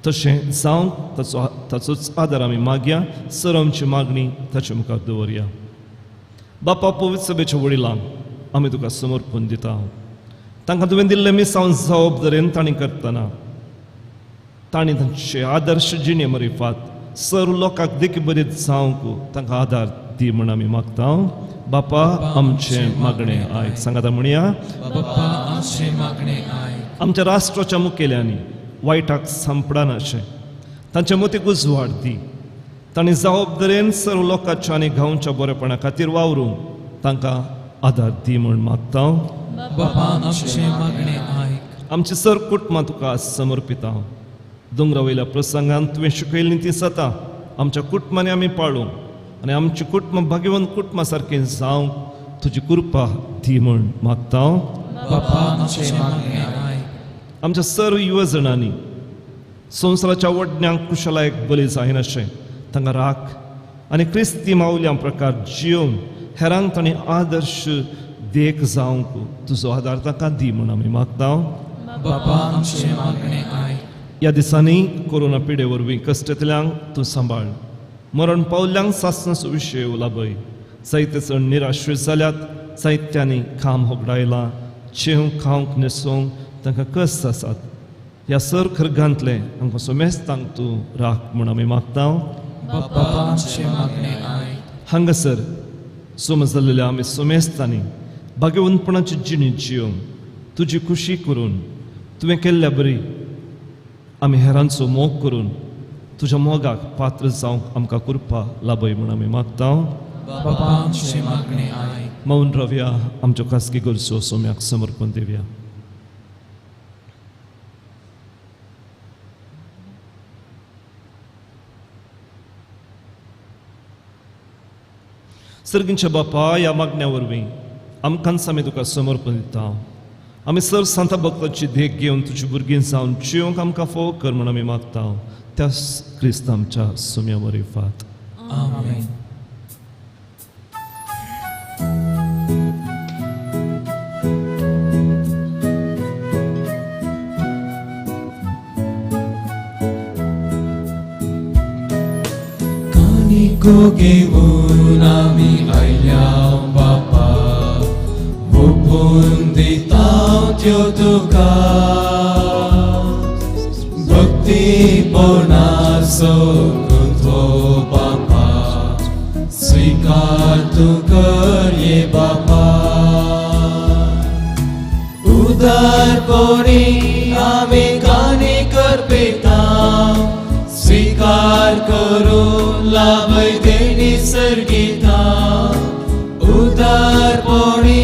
तशें जावंक ताचोच आदार आमी मागया. सर आमची मागणी ताचे मुखार दवरया. बापा, पवित्र सभेच्या वडिलांक आमी तुका समर्पण दिता. तांकां तुवें दिल्लें मिसांव जबाबदारेन तांणी करतना तांणी तांचे आदर्श जिणे मरिफात सर्व लोकांक देखीक बरें जावंक तांकां आदार दी म्हण आमी मागता. बापा, आमचें मागणें आयक. सांगाता म्हणया, बापा आमचें मागणें आयक. आमच्या राष्ट्राच्या मुखेल्यांनी वायटाक सांपडानाशें तांच्या मतीक उजवाड दी. तांणी जबाबदारेन सर्व लोकांच्या आनी गांवच्या बरेपणा खातीर वावरूंक तांकां आदार दी म्हण मागता. बापा आमचें मागणें आयक. आमची सर कुटुंबां तुका समर्पिता. दोंगरा वयल्या प्रसंगांत तुवें शिकयल्लीं ती सतां आमच्या कुटुंबाने आमी पाळूंक आनी आमचें कुटुंब भाग्यवंत कुटुंबा सारकें जावंक तुजी कृपा दी म्हूण मागता हांव. बाप्पा आमचे मागणे आयक. आमच्या सर्व युवजणांनी संवसाराच्या वडण्यांक कुशलायक बली जायनाशें तांकां राख आनी क्रिस्ती मावल्यां प्रकार जिवन हेरांक ताणें आदर्श देख जावंक तुजो आदार तांकां दी म्हूण आमी मागता हांव. बाप्पा आमचे मागणे आयक. ह्या दिसांनी कोरोना पिडे वरवीं कश्टांतल्यांक तूं सांबाळ. मरण पावल्यांक सासणाचो विशय उलाबय. जायते जण निराश्रीत जाल्यात, जायत्यांनी काम होगडायलां, जेवंक खावंक न्हेसोवंक तांकां कश्ट आसात. ह्या सर खरगांतले आमकां सोमेस्तांक तूं राख म्हूण आमी मागता हांव. बाप्पा आमचे मागणे आयक. हांगासर सोम जाल्लेल्या आमी सोमेस्तांनी भाग्यवंतपणाची जिणी जियोंक तुजी खुशी करून तुवें केल्ल्या बरी आमी हेरांचो मोग करून तुज्या मोगाक पात्र जावंक आमकां कृपा लाभय म्हूण आमी मागता हांव. बाप्पा आमचे मागणे आयक. मौन रावया, आमच्यो खासगी गरजो सोम्याक समर्पण दिवया. सर्गींच्या बापा, ह्या मागण्या वरवीं आमकांच आमी तुका समर्पण दिता. आमी सर सांत भक्ताची देख घेवन तुजी भुरगीं जावन जियोंक आमकां फोव कर म्हूण आमी मागता. त्या क्रिस्त आमच्या सोम्या वरी फात. आमेन. कानिको घेऊन आमी आयल्या बापा, ओपून दिता त्यो तुका. भक्तीपणाचो गुंथो बापा, स्वीकार तूं कर ये बापा. उदारपणी आमी कानी करपिता, स्वीकार करून लाभय देणी सर्गिता. उदारपणी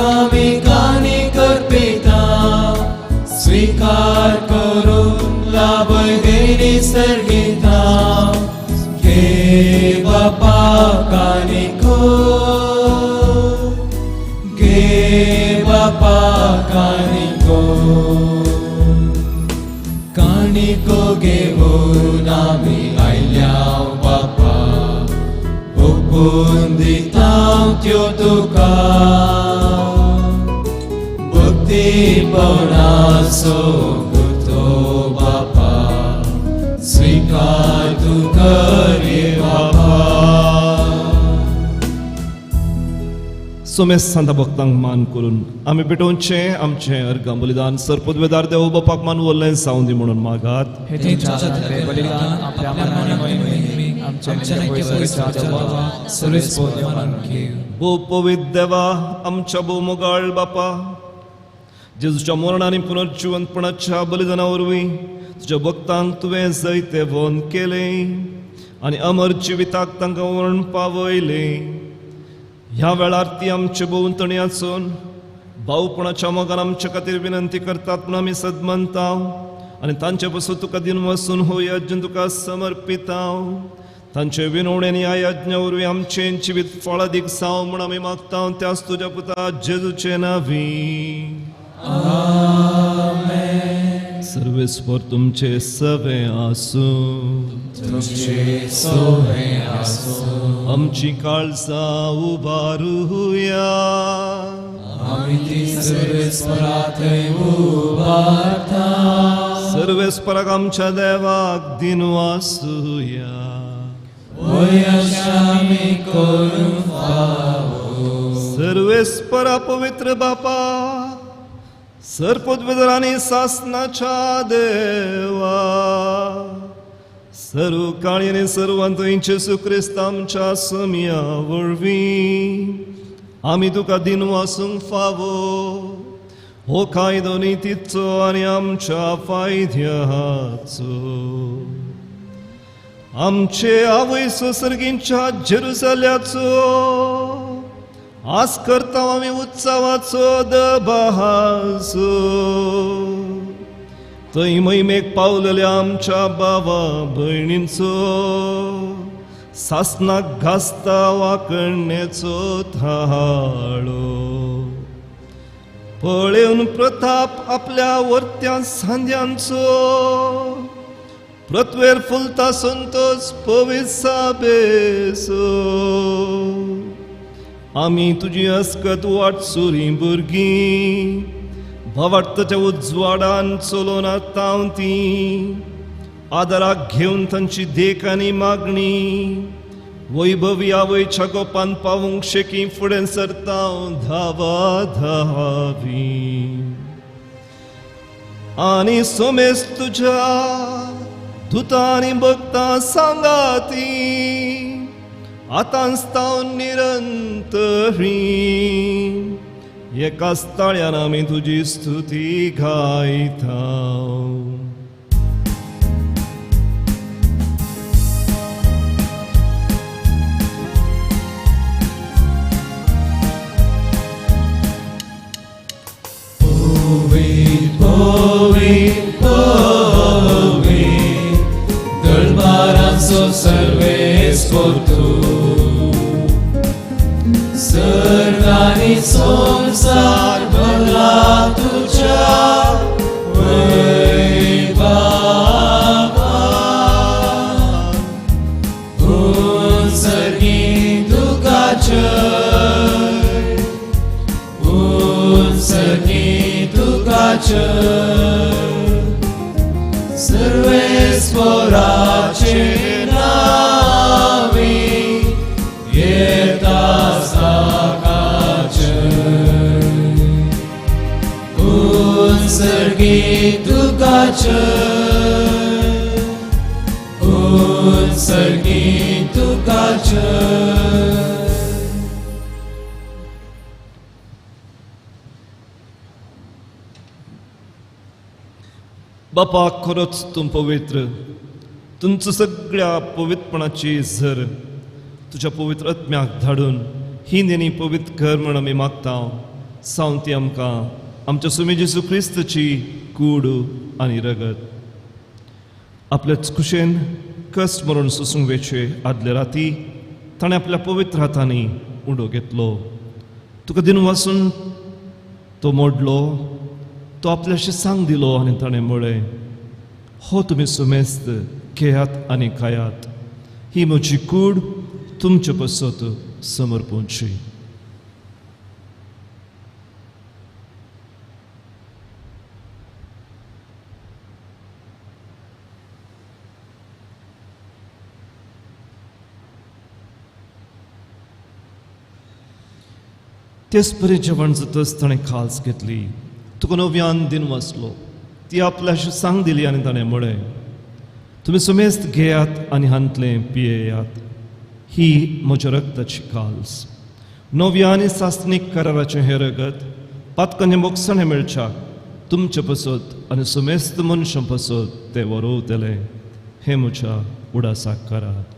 आमी कानी करपिता, स्वीकार करून लाभय देणी सर्गिता. घे बापा कानिको, घे बापा कानिको. कानिको घेऊन आमी आयल्या बापा, ओपून दिता त्यो तुका. भक्तीपणाचो गुंथो बापा, स्वीकार तूं कर ये बापा. सोमेस सांत भक्तांक मान करून आमी पेटोवचे आमचें अर्घ बलिदान सरपदवेदार देव बापाक मान व्हरलें जावं दी म्हणून मागात. हे तुमच्या बलिदान आपल्या मनाने आमच्या पवित्र देवा सर्वेस्पर मान घेव. भोव पवित्र देवा, आमच्या भोव मोगाळ बापा, जेजूच्या मरण आनी पुनर्जिवंतपणाच्या बलिदाना वरवीं तुज्या भक्तांक तुवें जायते वोन केलें आनी अमर जिविताक तांकां व्हरून पावयलें. ह्या वेळार ती आमचे भोंवतणी आसून भाऊपणाच्या मोगान आमचे खातीर विनंती करतात म्हूण आमी सदमनता आनी तांचे पासून तुका दिन वसून हो यज्ञ तुका समर्पिता. तांचे विनवणेनी ह्या यज्ञा वरवीं आमचें जिवीत फळादीक जावं म्हूण आमी मागता. त्याच तुज्या पुता जेजूचे नांवी. आमेन. सर्वेस्पर तुमचे सवे आसूं, तुमचे सोवे आसूं. आमची काळजां उबारुया, आमी ती सर्वेस्परात उबारता. सर्वेस्पराक आमच्या देवाक दिन वासुया. आमी करून फावो. सर्वेस्परा पवित्र बापा, सरपदवेदारांनी सासनाच्या देवा, सर्व काळी आनी सर्वांतोंचे सुक्रिस्त आमच्या सोम्या वरवीं आमी तुका दिन वासूंक फावो. हो कायदो नितीचो आनी आमच्या फायद्याचो. आमचे आवयसो सर्गींच्या जेरुसल्याचो आस करता आमी उत्सवाचो दबासो. थंय मोहिमेक पावलेल्या आमच्या भावा भयणींचो सासनाक घासता वाकणेचो थाळो पळेवन प्रताप आपल्या वर्त्या सांद्यांचो प्रतवेर फुलता संतोष पवित्र बेसो आमी तुजी अस्कत वाट सुरी भुरगीं भवार्थाच्या उजवाडान चलोन आतां ती आदाराक घेवन तांची देख आनी मागणी वैभवी आवयच्या गोपान पावूंक शेकी फुडें सरता धावा धावी आनी सोमेस तुज्या दुतांनी भक्तां सांगाती आतांच तावन निरंतरी एकाच ताळ्यान आमी तुजी स्तुती गायता Dălbaranțo servesc por tu Sărganii somsar băla tucea Văi baba Un sărgin duca cei Un sărgin duca cei Servesc porace navi Iertas acacei Un sărghit ducacei Un sărghit ducacei बापा खरोच तूं पवित्र तुमचो सगळ्या पवित्रपणाची झर तुज्या पवित्र आत्म्याक धाडून ही नेणी पवित्र कर म्हण आमी मागता सावन ती आमकां आमच्या सुमे जेजू क्रिस्ताची कूड आनी रगत आपल्याच कुशेन कश्ट मरून सोसूंक वेचे आदले राती ताणें आपल्या पवित्र हातांनी उडो घेतलो तुका दिन वाचून तो मोडलो तो आपल्याशी सांग दिलो आनी ताणें म्हळें हो तुमी सुमेस्त घेयात आनी खायात ही म्हजी कूड तुमचे पसत समर्पूंची तेच परी जेवण जातच ताणें खास घेतली तुका नव्यान दिन वाचलो ती आपल्याशी सांग दिली आनी ताणें म्हळें तुमी सुमेस्त घेयात आनी हांतलें पियेयात ही म्हज्या रगताची काल्स नव्या आनी सासनीक कराराचें हें रगत पातकांचें मोगसाणें मेळच्याक तुमचे पसत आनी सुमेस्त मनशां पसत तें वरोवतलें हें म्हज्या उडासाक करात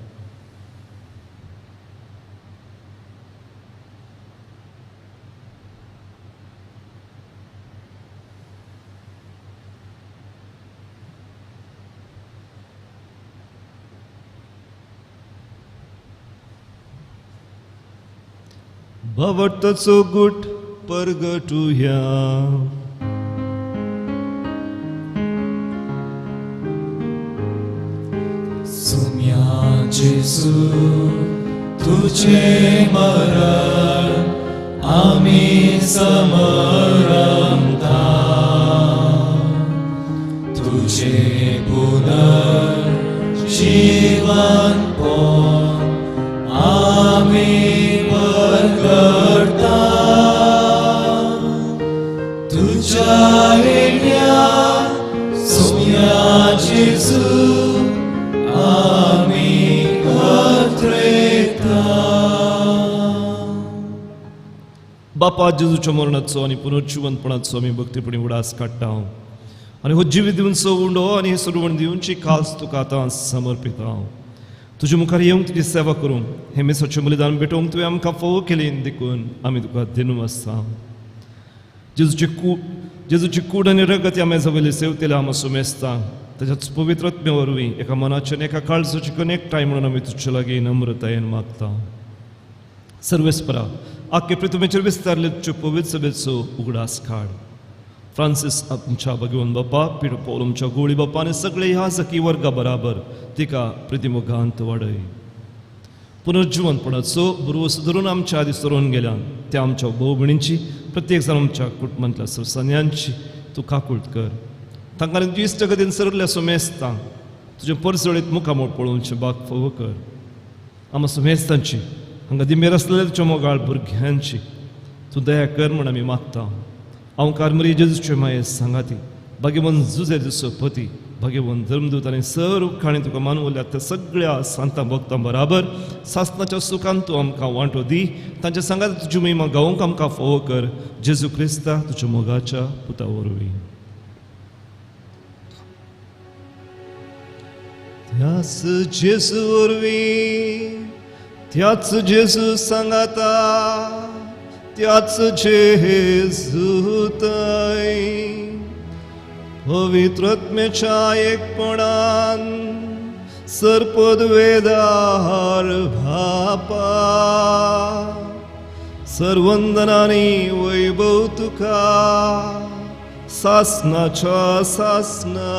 भवताचो गुट परगटुया सुम्या जेसू तुझे मरण आम्ही समरमता तुझे पुनर्जीवन पण आम्ही करता तुझ्या येण्या सोम्या जेजू आम्ही खात्रेता बापा जेजूच्या मरणाचो आनी पुनर्जीवनपणाचो आमी भक्तीपणी उडास काडटा आनी हो जिवी दिवचो उंडो आनी हे सुरवण दिवची खास तुका आतां समर्पिता तुजे मुखार येवंक तुजी सेवा करूंक हे मेसाचें बलिदान भेटोवंक तुवें आमकां फोव केली देखून आमी तुका दिनू आसता जेजूची कूड आनी रगत ह्या मेजा वयली सेवतेल्या आमी सुमेस्तां त्याच्याच पवित्रत्मे वरवीं एका मनाचे आनी एका काळजाची कनेक्टाय म्हणून आमी तुजे लागीं नम्रतायेन मागता. सर्वेस्परा आख्खे पृथ्वीचेर विस्तारले तुज्यो पवित्र सभेचो उगडास काड. फ्रांसीस आमच्या भगवन बाप्पा, पीटर पौल आमच्या गोळी बाप्पा आनी सगळे ह्या जकी वर्गा बराबर तिका प्रतिमोगांत वाडय. पुनर्जीवनपणाचो बुरवो धरून आमच्या आदी सरोन गेल्या त्या आमच्या भाऊ भयणींची प्रत्येक जाण आमच्या कुटुंबांतल्या सरसान्यांची तूं काकूळट कर. तांकां इश्ट गतीन सरल्या सुमेस्तां तुजे परसळीत मुखामोळ पळोवचे बाग फोव कर. आमी सुमेस्तांची हांगा दिमेर आसलेल्या तुज्या मोगाळ भुरग्यांची तूं दया कर म्हूण आमी मागता. हांव कारमरी जेजूचे माये सांगाती भाग्यवन जुजे दिसो पती भाग्यवन धर्मदूत आनी सर्व खाणी तुका मानवल्या त्या सगळ्या सांतां भक्तां बराबर सासणाच्या सुखान तूं आमकां वांटो दी. तांच्या सांगात तुजी महिमा गावोंक आमकां फोव कर. जेजू क्रिस्ता तुज्या मोगाच्या पुता वरवीं. त्याच जेजू वरवीं त्याच जेजू सांगाता त्याच जेजू थंय पवित्रत्मेच्या एकपणान सरपद वेदार भापा सर्वंदनांनी वैभव तुका सासणाच्या सासना.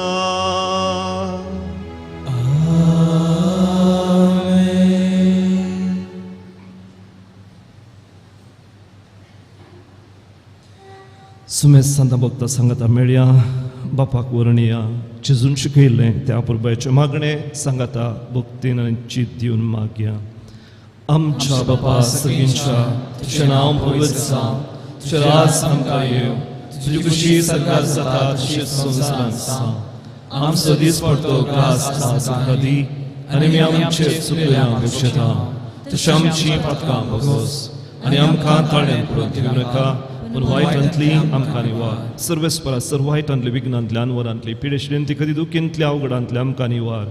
सुमेस सांता भक्ता सांगाता मेळया बापाक वर्णया जेजून शिकयलें त्या पुरबायचे मागणे सांगाता भक्तीन आनी चित दिवन मागया. आमच्या बापा सगळींच्या तुजें नांव पवित्र जावं, तुजें राज आमकां येवं, तुजी खुशी सरकार जाता तशीच संवसारांत जावं. आमचो दीस पडतो ग्रास आमकां दी आनी आमी आमचेर चुकल्या दोशेता तशें आमची पातकां भोगोस आनी आमकां ताळ्यान पडून दिवं नाका पूण वायटांतली आमकां निवार. सर्वेस्परा सर्व वायटांतली विघ्नांतल्या वरांतली पिडेशिडेंतली कधी दुखींतल्या अवघडांतली आमकां निवार.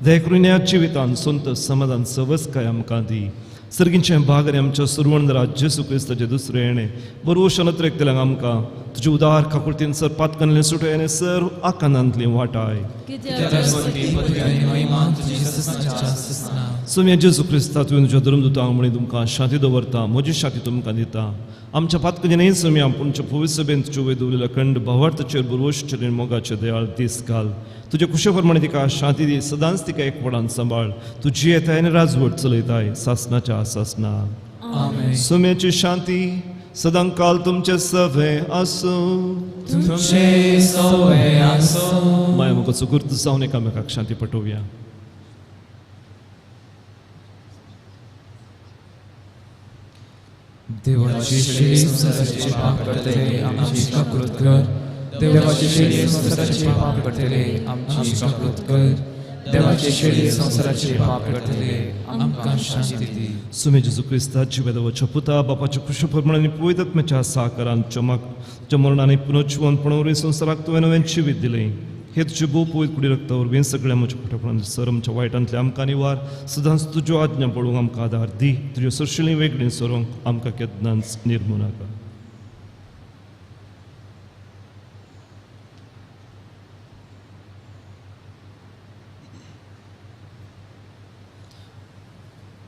दया करून ह्या जिवितांत संतोश समाधान सवस्काय आमकां दी. सर्गींचे भाग आनी आमच्या सुरवणदारात जेजू क्रिस्ताचे दुसरे येणे बरो नत्रेकतल्यांक आमकां तुजे उदार काकुळतीन सर पातकांतले सुटय आनी सर्व आकांतांतली वाटाय. सोम्या जेजू क्रिस्ता तुवें तुज्या धर्मदुतांक म्हणी तुमकां शांती दवरता, म्हजी शांती तुमकां दिता. आमच्या पातकांचे न्ही सोम्या आमच्या पवित्र सभेन तुजे वयर दवरिल्ल्या खंड भावार्थाचेर बुरवोशेचेर मोगाचे दयाळ दीस घाल. तुजे कुशे प्रमाणे तिका शांती दी, सदांच तिका एकपणान सांबाळ. तुजी येताय आनी राजवट चलयताय सासणाच्या सासना. सोम्याची शांती सदां काल तुमचे सभे आसूं. माया मोगाचो गुर्त जावन एकामेकाक शांती पटोवया. देवाची शेळी संसाराचे पाप करतले आमची काकुळट कर. देवाची शेळी संसाराचे पाप करतले आमची काकुळट कर. देवाची शेळी संसाराचे पाप करतले आमकां शांती दी. सुमे जेजू क्रिस्ताची वेदवाच्या पुता बापाच्या खुशप्रमाणे पवित्रत्म्याच्या साकारान चमक मरणाने पुनर्जीवनपणावरवी संसाराक तुवें नवें जिवीत दिलें. हे तुजे भोव पवित्र कुडी रक्ता वरवीं सगळ्या म्हज्या खुटेपणान सर आमच्या वायटांतले आमकां निवार. सदांच तुज्यो आज्ञा पळोवंक आमकां आदार दी. तुज्यो सरशिलीं वेगळीं सरोंक आमकां केन्नाच निर्मू नाका.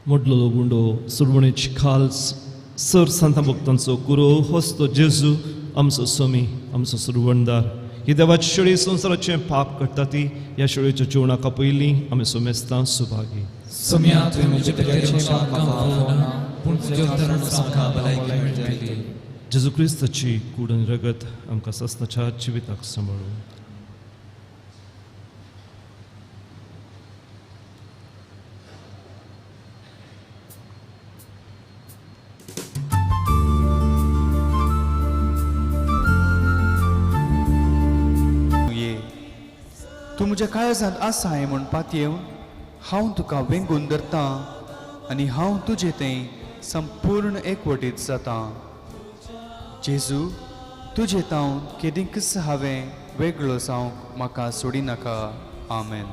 मोडलो गुंडो सुरवणेची खाल सर सांता भक्तांचो कुरो होस्तो जेजू आमचो सोमी आमचो सुरवणदार. ही देवाची शेळी संसाराचें पाप करता ती ह्या शेळयेच्या जेवणाका पयलीं आमी सोमेस्तां सुभागी. सोम्या तुवें म्हजे पितराचें पाप माफवना पूण तुज्या उदाहरणान आमकां भलायकी मेळटली. जेजू क्रिस्ताची कूड आनी रगत आमकां सस्ताच्या जिविताक सांबाळूं. तूं म्हज्या काळजांत आसाय म्हूण पातयेवन हांव तुका वेंगून धरतां आनी हांव तुजें तें संपूर्ण एकवटीत जाता. जेजू तुजे तावन केदींच हांवें वेगळो जावंक म्हाका सोडिनाका. आमेन.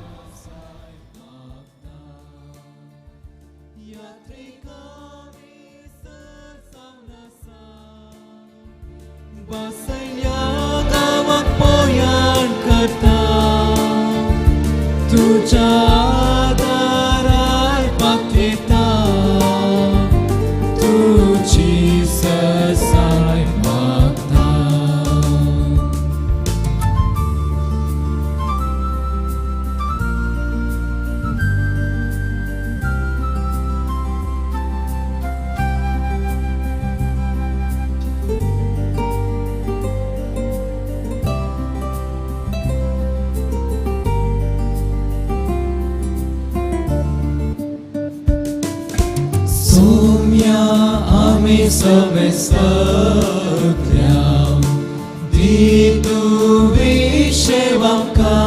Basenhada तुझ्या दारार पावता तुझी ससाय मागता. सोम्या आम्ही समे सगळ्या दितू विशेवांका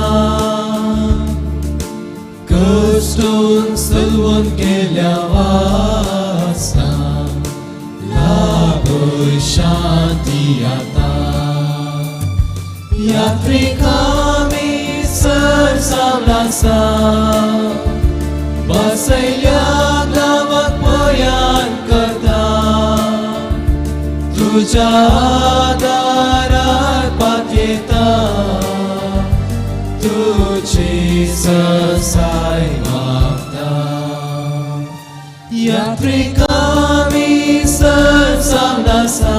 कष्टून सलवून केल्या वासा लाभोय शांती आता. यात्रिकामी सर सावलासा बसयल्या गावात पयान करता तुझ्या दारार पावता तुझी ससाय मागता. यात्रिकामी सर सावलासा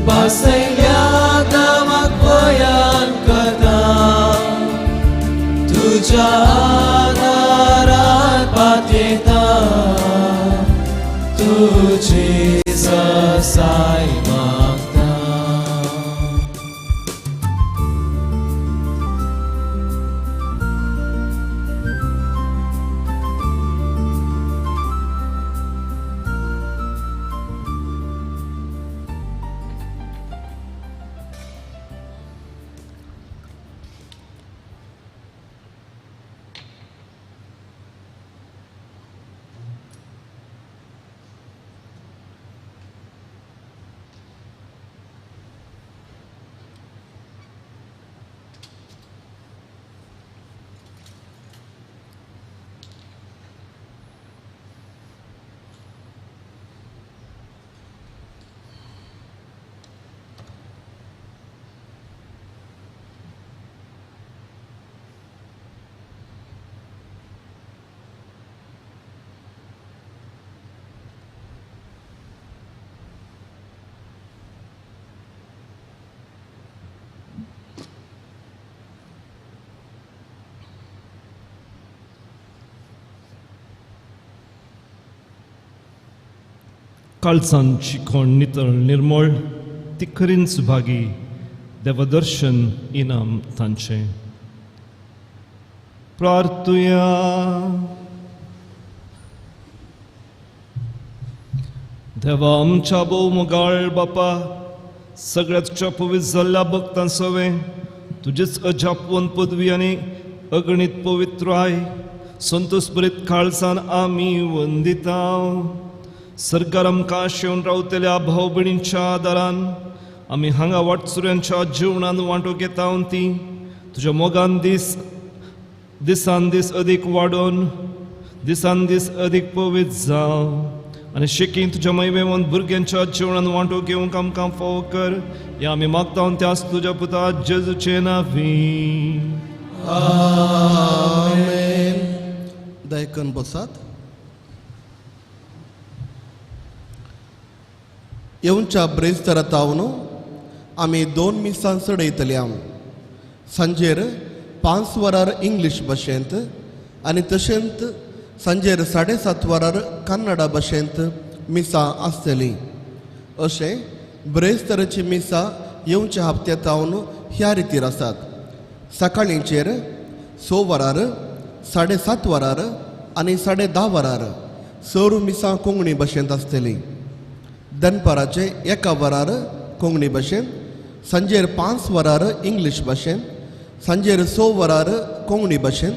बसयल्या गावात पयान करता तुझ्या दारार पावता तुझी ससाय मागता. काळजान शिकोण नितळ निर्मळ ती खरीन सुभागी देवदर्शन इनाम तांचे. प्रार्थुया. देवा आमच्या भोव मोगाळ बापा सगळ्याच्या पवित्र जाल्ल्या भक्तां सवे तुजेच अजापवन पदवी आनी अगणित पवित्राय संतोष बरीत काळजान आमी वंदिता. सरकार आमकां शेवन रावतल्या भाव भयणींच्या आदारान आमी हांगा वाटसुऱ्यांच्या जिवणान वांटो घेता ती तुज्या मोगान दिसान दीस अदीक वाडोवन दिसान दीस अदीक पवित्र जावं आनी शिकी तुज्या मैवेवंत भुरग्यांच्या जिवणान वांटो घेवंक आमकां फावो कर. हें आमी मागता त्याच तुज्या पुता जेजूचे नांवी. आमेन. दायकन बसात. येवच्या ब्रेस्तारातावनो आमी 2 मिसां चडयतल्या. सांजेर 5 वरार इंग्लीश भाशेंत आनी तशेंच सांजेर 7:30 वरार कन्नडा भाशेंत मिसां आसतलीं. अशें ब्रेस्ताराची मिसां येवच्या हप्त्यांतावन ह्या रितीर आसात. सकाळींचेर 6 वरार 7:30 वरार आनी 10:30 वरार सर मिसां कोंकणी भाशेंत आसतलीं. दनपाराचे 1 वरार कोंकणी भाशेन, सांजेर 5 वरार इंग्लीश भाशेन, सांजेर 6 वरार कोंकणी भाशेन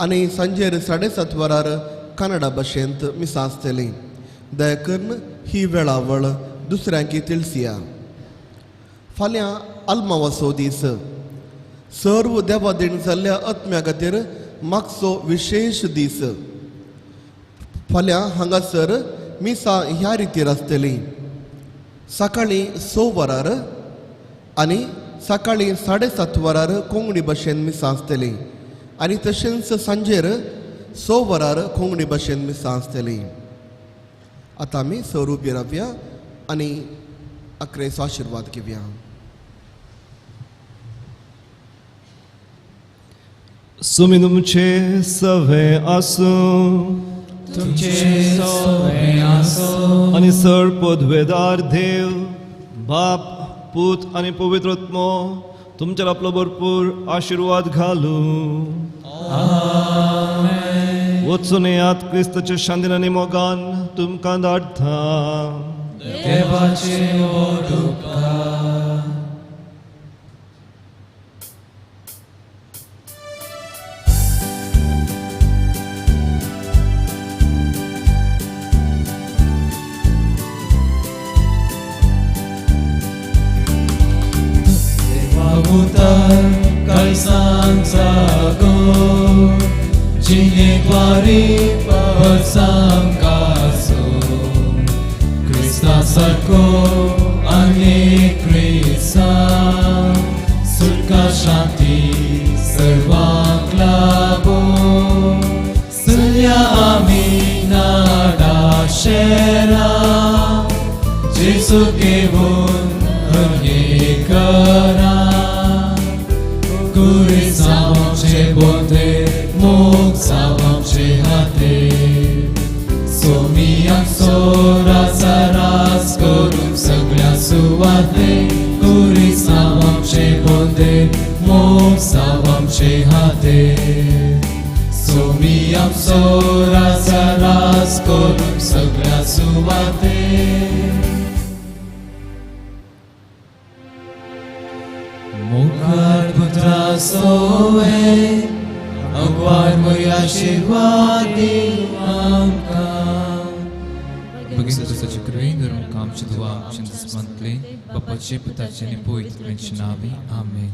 आनी सांजेर 7:30 वरार कन्नडा भाशेंत मिसां आसतलीं. दया करून ही वेळावळ दुसऱ्यांकी तिळसिया. फाल्यां अल्मावासो दीस सर्व देवादीण जाल्ल्या आत्म्या खातीर मागचो विशेश दीस. फाल्यां हांगासर मिसां ह्या रितीर आसतलीं. सकाळीं 6 वरार आनी सकाळीं 7:30 वरार कोंकणी भाशेन मिसां आसतलीं आनी तशेंच सांजेर 6 वरार कोंकणी भाशेन मिसां आसतली. आतां आमी स्वरूप रावया आनी अकरेचो आशिर्वाद घेवया. सुमी तुमचे सवे आसूं तुमचे सवे आसूं आनी सर्वपदवेदार देव बाप पूत आनी पवित्रत्मो तुमचेर आपलो भरपूर आशिर्वाद घालूं. वचून येयात क्रिस्ताच्या शांतीन आनी मोगान तुमकां धाडटा. देवाचे व्हड उपकार. Utar kalsanța go Cine pari părsam caso Krista sarko ane Krista Surka shanti sarvang labo Sılya amina da shera Jesu kevun hărne kara Guri savam ce bonte, muk savam ce hate Somiam sora saras korum saglia suate Guri savam ce bonte, muk savam ce hate Somiam sora saras korum saglia suate Mukar putra soe, agwar mo आशीर्वादी आमकां. Băgând să ce cruindu-r cam și doam și în despăntli, băpăce pătace nepoit crenșinavi. Amen.